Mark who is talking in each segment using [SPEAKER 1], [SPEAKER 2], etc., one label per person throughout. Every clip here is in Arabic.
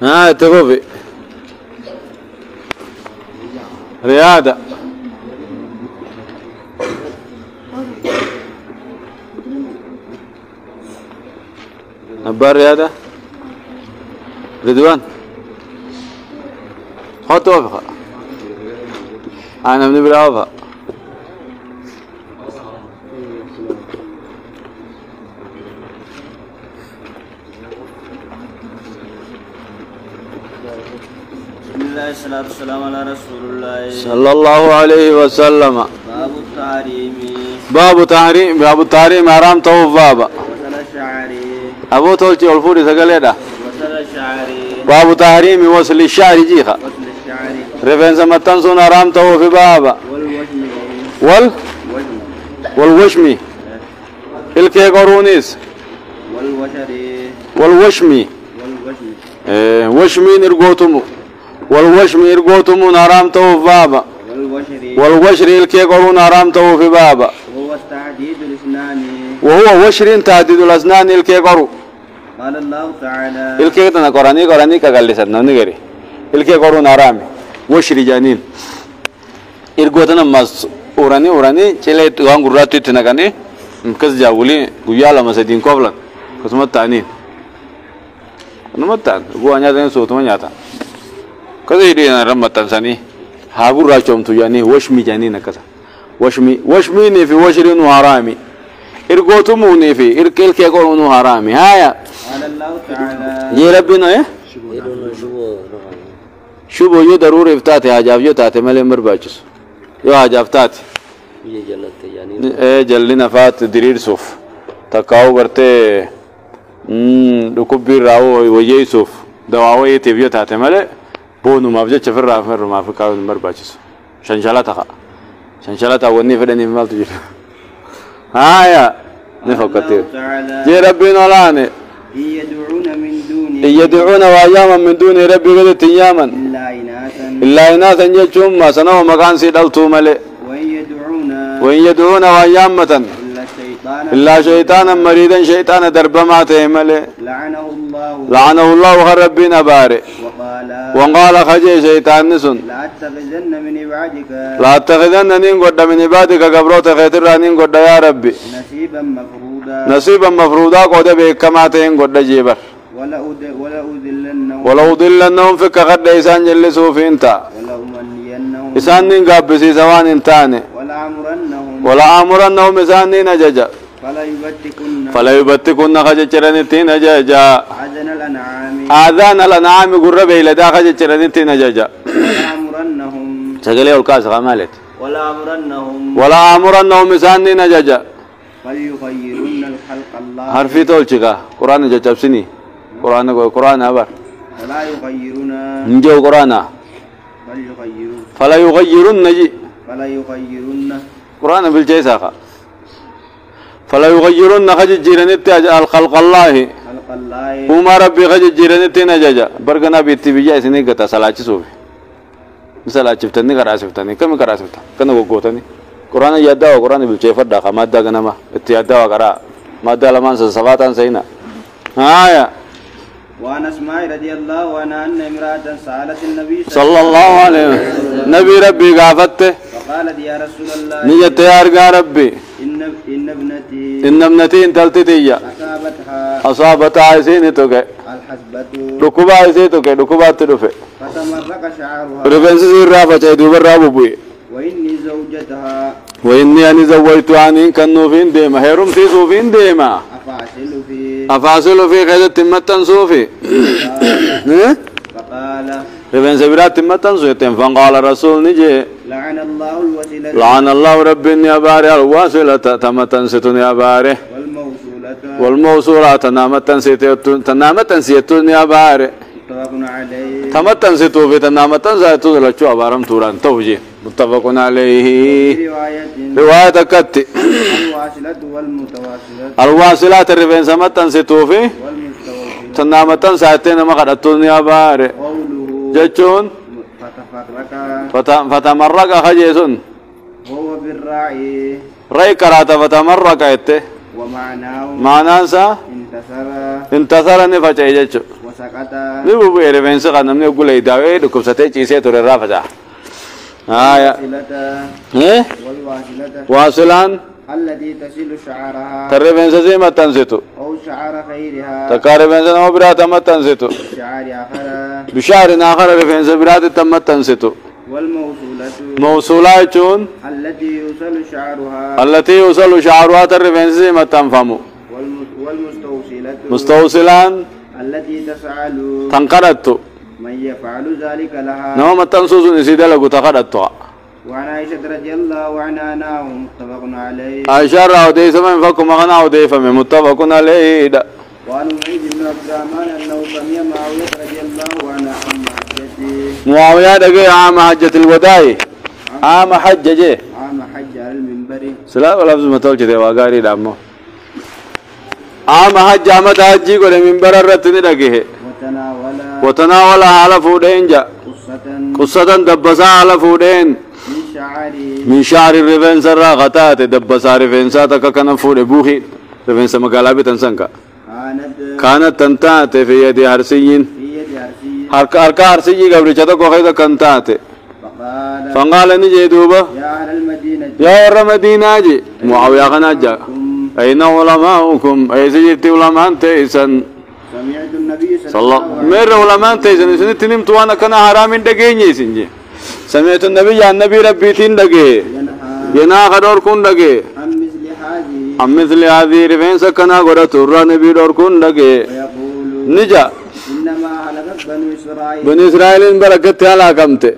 [SPEAKER 1] تفوفي رياضة أبار رياضة رضوان خط وفقة أنا من بالعوفة
[SPEAKER 2] بسم الله الصلاة والسلام على رسول الله
[SPEAKER 1] صلى الله عليه وسلم.
[SPEAKER 2] باب التحريم
[SPEAKER 1] باب التحريم حرام تو بابا
[SPEAKER 2] وصل الشعر
[SPEAKER 1] أبو تولتي والفوري سقليدا
[SPEAKER 2] وصل الشعر
[SPEAKER 1] باب تحريم وصل الشعر جيخا
[SPEAKER 2] وصل الشعر
[SPEAKER 1] رفن سمتن سون حرام تو في بابا
[SPEAKER 2] والوجم
[SPEAKER 1] والوشمي الكي قرونيس والوشمي وشمي نرغوتمو والوشمي نرغوتمو حرام تو في بابا والوشر الكي قرون حرام تو في بابا وهو وشر تعديد الأسنان الكي قرو
[SPEAKER 2] قال الله تعالى
[SPEAKER 1] الكي تنا قراني كغلسنا نغري الكي قرون حرام وشر جانين إرغوتنا مس أوراني چلے غان غراتي تنغاني مكز جاولي غيالا مسدين قبلا قسمت تانين نمتان غو انيا دين سوتما نياتا كذا يدين رمتان ساني هاغو راچوم تو يعني وشمي جاني نكذا وشمي ني في وشرين حرامي ارغوتمو ني في اركل كي قولونو حرامي هايا
[SPEAKER 2] قال الله تعالى
[SPEAKER 1] يا ربنا شوبو يو ضروري افتاتي حجاب يو تاتي ملي مرباچس يو حجاب تاتي جلنا فات درير صوف تكاو برته دكوبي راو وجي صوف دواو يتبيو تاتي ملي بونو مافجا چفر رافر ما فكاو مرباچس شنشالاتا وني فدني مالتو جيل هايا نفكتي جي ربنا لاني يدعون واياما من دون ربي قد ياما الا اناثا يجوم ما سنو مكان سيدلتو ملي وإن يدعون وايامة إلا شيطانا مريدا شيطانا دربما تهمله لعنه الله ربنا بارئ وقال خجي شيطان نسن لا أتخذن نين قد من عبادك قبروت خيتر نين قد يا ربي نصيبا مفروضا قد بكما تهن قد جيبر ولا أضلنهم فك قد إسان جلسوا في انتا إسان نين قابسي سوان انتاني ولا أمرنهم إسان نين ججا فلا يبتكن خجرن تين ججا آذان الأنعام قرب إلى دا خجرن تين ججا شغلي الكاس غمالت ولا أمرنهم إسان نين ججا
[SPEAKER 2] فليغيرن الخلق الله
[SPEAKER 1] حرفي تولشكا قرآن جتبسني قرآن أبر
[SPEAKER 2] فلا يغيرون
[SPEAKER 1] نجو قرآن فلا يغيرون نجي قرآن بالجيساقا فلا يغيرون خج جيرانيت الخلق الله وما ربي خج جيرانيت نجاجا برغنا بيتي بيجا سني غتا سلاچ سوفي مثلا چفتني غراسفتني كم غراسفتا كن غوتني قرآن يدا قرآن بالجيفر دا ماده غنما اتيادا وقرا ماده لمن صفاتان سينا هايا
[SPEAKER 2] وعن اسماء رضي الله عنها ان امراه سالت النبي
[SPEAKER 1] صلى الله عليه وسلم نبي ربي غافته
[SPEAKER 2] فقالت يا رسول الله
[SPEAKER 1] نيت يا ربي ان ابنتي انتلتي اصابتها سين توكي
[SPEAKER 2] الحسبه
[SPEAKER 1] ركوبا سين توكي ركوبا تدفه
[SPEAKER 2] فتمرق شعرها
[SPEAKER 1] ربنس رافه دوب رابوي واني اني زوجت عني كنو فين ديما هيرم في سوفين ديما افاصل في غير تمتن صوفي
[SPEAKER 2] فقال
[SPEAKER 1] ربن سبرات تمتن صوتين فقال رسول نجي لعن الله ربي يا باري الواصلة تمتن ستون يا باري والموصولة تنامتن سيتون يا باري تمتن ستو في تنامتن سيتون لچو ابارم توران توجي متفق عليه رواية كتي الواصلات الربن سمتن ستو في تنامتن سيتين ما قدتون يا باري جچون فتمرق خجيسون
[SPEAKER 2] هو بالراعي
[SPEAKER 1] رأي كراتا فتمرق ايته
[SPEAKER 2] ومعناه
[SPEAKER 1] معناه
[SPEAKER 2] انتصر
[SPEAKER 1] انتصر نفجع جچو نبو رفنس غنمني يقول لي داوي دكم ستيجي سيتور الرافضة إيه واصلان
[SPEAKER 2] التي تصل شعرها
[SPEAKER 1] ترفنس زي ما تنزتو
[SPEAKER 2] أو شعر غيرها
[SPEAKER 1] تكارفنس ما برات ما تنزتو
[SPEAKER 2] شعر آخر
[SPEAKER 1] بشعر آخر رفنس برات تم تنزتو
[SPEAKER 2] والموصولة
[SPEAKER 1] موصولات
[SPEAKER 2] التي يوصل شعرها
[SPEAKER 1] ترفنس زي ما تنفهمو
[SPEAKER 2] والمستوصلة
[SPEAKER 1] مستوصلان
[SPEAKER 2] التي تفعل
[SPEAKER 1] تنقرتو
[SPEAKER 2] من يفعل ذلك لها
[SPEAKER 1] نوم تنسوس نسيد لك تقرتو
[SPEAKER 2] وعن عائشة رضي الله عنها متفق عليه
[SPEAKER 1] عائشة راودي سمع فكم مغنى ودي فمن متفق عليه
[SPEAKER 2] وعن معيذ بن عبد الرحمن أنه سمع معاوية رضي الله عنه عن حجته
[SPEAKER 1] معاوية دقي عام حجة الوداع عام حجة
[SPEAKER 2] عام حج على المنبر
[SPEAKER 1] سلا ولا بس متول جدي واغاري دامو عام حج عمت حجي قول منبر الرتني دقيه وتناول على فودين جا قصة دبسا على فودين من شعر الرفن سرا غتات دبسا رفن ساتك كان فود بوخي رفن سمقالا بتنسنك كانت تنتات في يد هرسيين هركا هرسيي قبل جتك وخيدا كنتات فقال نجي دوبا يا أهل المدينة جي معاوية خناجا أين علماؤكم أي سجدت علماء تيسن
[SPEAKER 2] سمعت النبي
[SPEAKER 1] صلى الله عليه وسلم مر علماء تيسن سنتنم توانا كان حرام دقيني سنجي سمعت النبي يا النبي ربي تين دقي ينا خدور كون دقي عن مثل هذه رفين سكنا قرأت الرا نبي دور كون دقي نجا
[SPEAKER 2] إنما هلكت
[SPEAKER 1] بني إسرائيل بركت على كمته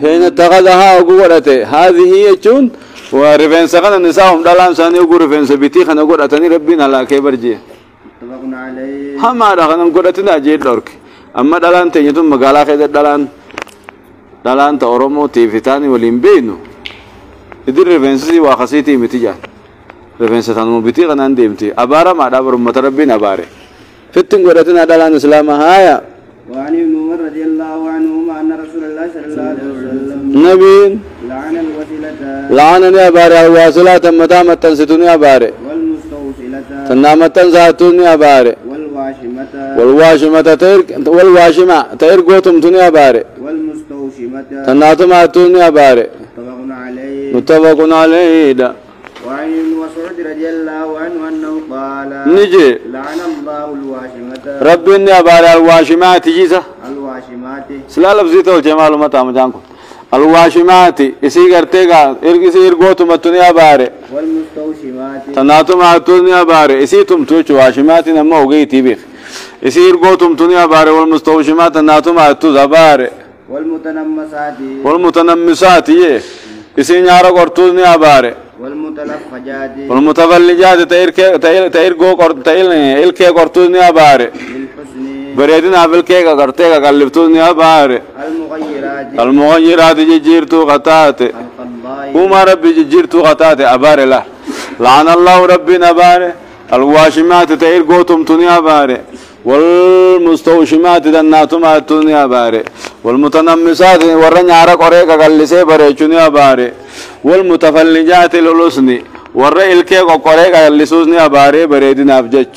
[SPEAKER 1] حين اتخذها وقورته هذه يجون ورفين سكنا نساهم دلان ساني وقور سبيتي خنا قرأتني ربنا لا كبرجي
[SPEAKER 2] اتفقنا عليه
[SPEAKER 1] هم هذا خنا قرأتنا جيد دورك أما دلان تيجتون مقالا خير دلان تأورمو تيفتاني والإنبينو إدر رفنسي وخسيتي متجان رفنسي ثانو بيتي غنان ديمتي أبارا ما دابر متربين أباري فتن قرأتنا دلان إسلام هايا
[SPEAKER 2] وعن ابن عمر رضي الله عنهما أن رسول الله صلى الله عليه وسلم
[SPEAKER 1] نبي
[SPEAKER 2] لعن الوسيلة
[SPEAKER 1] لعنني أباري الواصلة متامة تنستني أباري
[SPEAKER 2] والمستوصلة
[SPEAKER 1] تنامة تنساتني أباري والواشمة تير قوتم تني أباري
[SPEAKER 2] والمستوشمة
[SPEAKER 1] تناتم أتوني أباري متفق عليه دا
[SPEAKER 2] وعن ابن مسعود رضي الله عنه أنه قال
[SPEAKER 1] نجي
[SPEAKER 2] لعن الله الواشمة
[SPEAKER 1] ربي إني أباري الواشمات جيسة
[SPEAKER 2] الواشمات
[SPEAKER 1] سلا لفظيته الجمال متى مجانكم الواشمات إسي قرتيغا إسي إرغوتم أتوني أباري
[SPEAKER 2] والمستوشمات
[SPEAKER 1] تناتم أتوني أباري إسي تمتوش واشمات نمو غيتي بيخ إسي إرغوتم توني أباري والمستوشمات تناتم أتوز أباري والمتنمسات يه إسي نيارا قرطوني أباري والمتفلجات إلكي قرطوني أباري بريدنا بالكي قرطيك قلبتوني أباري المغيرات جيرتو غتات وما ربي جيرتو غتات أباري لا لعن الله ربنا أباري الواشمات تير قوتم توني أباري والمستوشمات دناتم أتوني أباري والمتنمسات ورن عرق وريك قلسي بريچوني أباري والمتفلجات الألسني ور إلكي قريك قلسوزني أباري بريدنا أبجج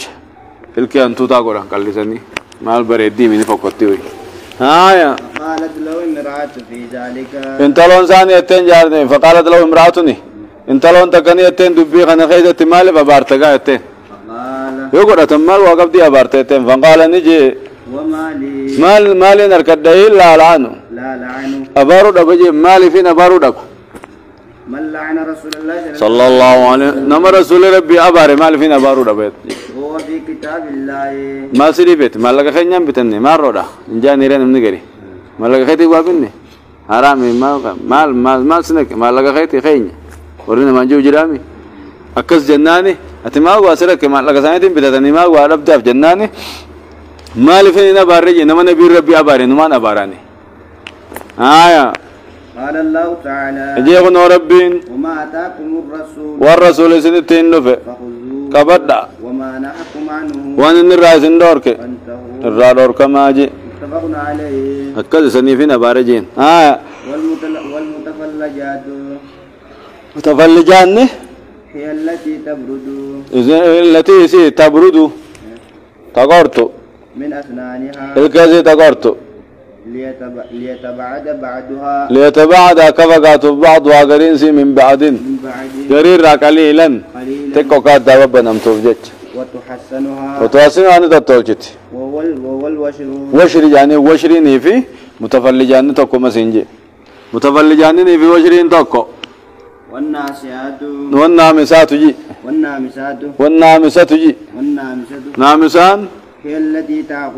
[SPEAKER 1] إلكي أنتو تاقورا قلسني مال بريدي مني فقطيوي هايا
[SPEAKER 2] قالت له امرأة في ذلك
[SPEAKER 1] انتلون ثاني اتين جارني فقالت له امرأتني انتلون تكني اتين دبي خنا خيزة مالي فبارتقا اتين يقول أتمال وقف دي أبارتين فقال نجي مالي نركد لا لعنه أبارو دبجي مالي فين أبارو دب
[SPEAKER 2] من لعن رسول الله
[SPEAKER 1] صلى الله عليه وسلم نما رسول ربي أباري مالي فين أبارو دبيت
[SPEAKER 2] هو في كتاب الله
[SPEAKER 1] ما سري بيت ما لك خينيام بتني ما رودا إن جاني رين من غيري ما لك خيتي وابني حرامي ما سنك ما لك خيتي خيني ورنا ما جو جرامي أكس جناني أتماغ واسرك ما لك سنتين بتتني ما واربدا في جناني مالي فين أباري نما نبي ربي أباري نما أباراني آية
[SPEAKER 2] قال الله تعالى
[SPEAKER 1] أجيبنا ربين
[SPEAKER 2] وما أتاكم الرسول
[SPEAKER 1] والرسول سنتين نفع كبدا
[SPEAKER 2] وما نهاكم عنه
[SPEAKER 1] وان الراس دورك الرادور كما جي
[SPEAKER 2] اتفقنا عليه
[SPEAKER 1] أكد سنيفين أبارجين
[SPEAKER 2] والمتفلجات هي التي تبرد
[SPEAKER 1] تقرت
[SPEAKER 2] من أسنانها
[SPEAKER 1] الكزي تقرتو ليتباعد كفقات بعض وغرينسي من بعد غرير قليلا تكو كاد دابا نمتوجت وتحسنها أن تتولجت وشري يعني وشري في متفلجان تكو مسنجي متفلجان في وشري تكو والنامسات جي والنامسات جي نامسان
[SPEAKER 2] هي التي تعقل